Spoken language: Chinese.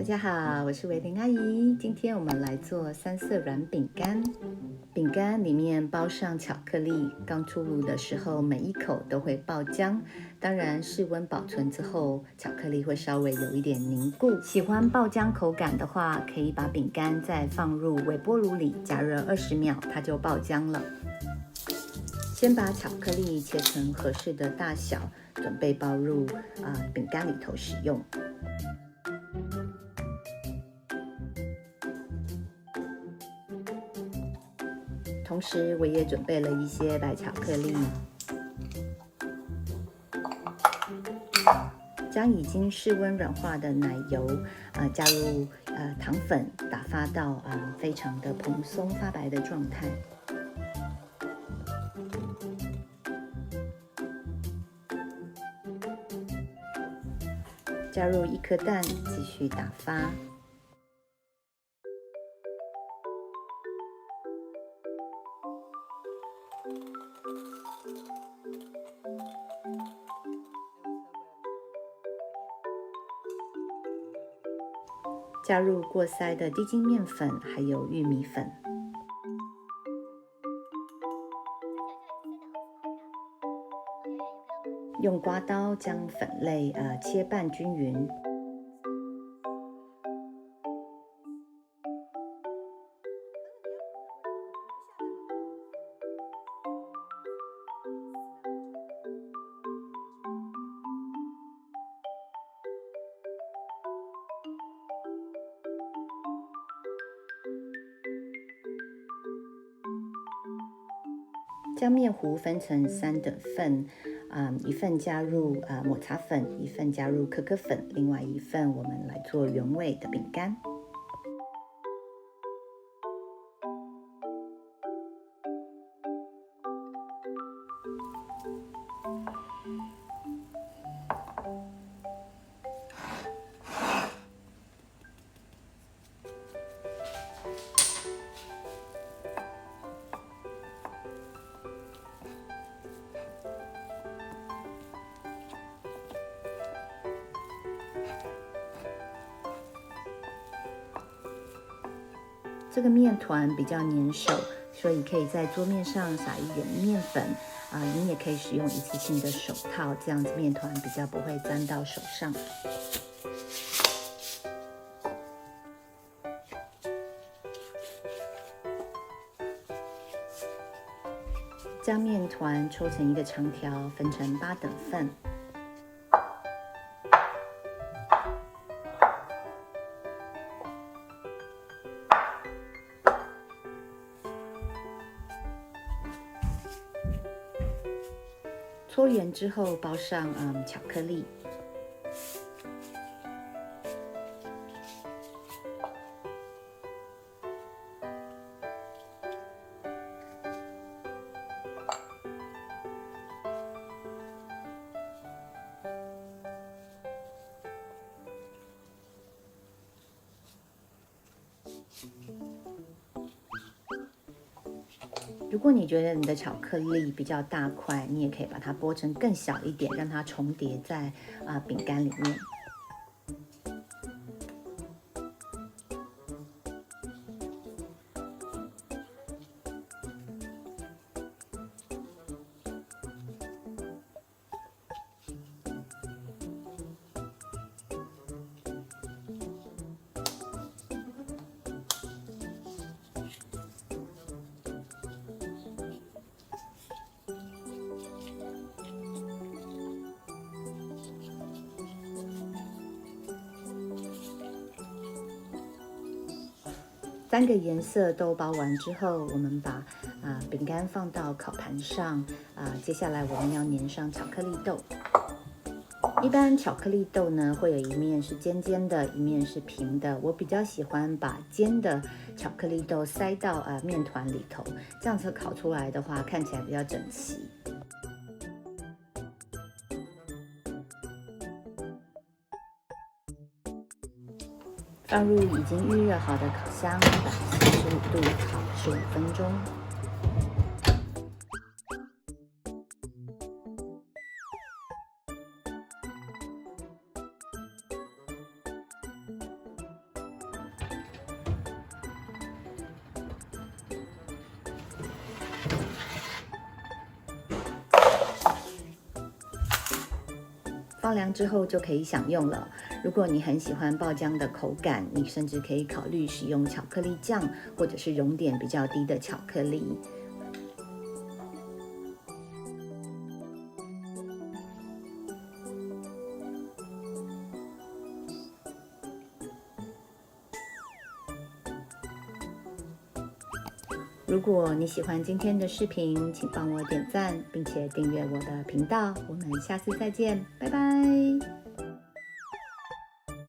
大家好，我是维玲阿姨。今天我们来做三色软饼干。饼干里面包上巧克力，刚出炉的时候每一口都会爆浆。当然，室温保存之后，巧克力会稍微有一点凝固。喜欢爆浆口感的话，可以把饼干再放入微波炉里加热20秒，它就爆浆了。先把巧克力切成合适的大小，准备包入饼干里头使用。同时，我也准备了一些白巧克力，将已经室温软化的奶油加入糖粉，打发到非常的蓬松发白的状态。加入1颗蛋，继续打发。加入过筛的低筋面粉，还有玉米粉。用刮刀将粉类切拌均匀。将面糊分成3等份，一份加入抹茶粉，一份加入可可粉，另外一份我们来做原味的饼干。这个面团比较粘手，所以可以在桌面上撒一点面粉你也可以使用一次性的手套，这样子面团比较不会沾到手上。将面团抽成一个长条，分成8等份。搓圆之后，包上巧克力。如果你觉得你的巧克力比较大块，你也可以把它剥成更小一点，让它重叠在饼干里面。3个颜色都包完之后，我们把饼干放到烤盘上接下来我们要粘上巧克力豆。一般巧克力豆呢，会有一面是尖尖的，一面是平的。我比较喜欢把尖的巧克力豆塞到面团里头，这样子烤出来的话，看起来比较整齐。放入已经预热好的烤箱，145度烤15分钟。放凉之后就可以享用了。如果你很喜欢爆浆的口感，你甚至可以考虑使用巧克力酱，或者是熔点比较低的巧克力。如果你喜欢今天的视频，请帮我点赞，并且订阅我的频道。我们下次再见，拜拜。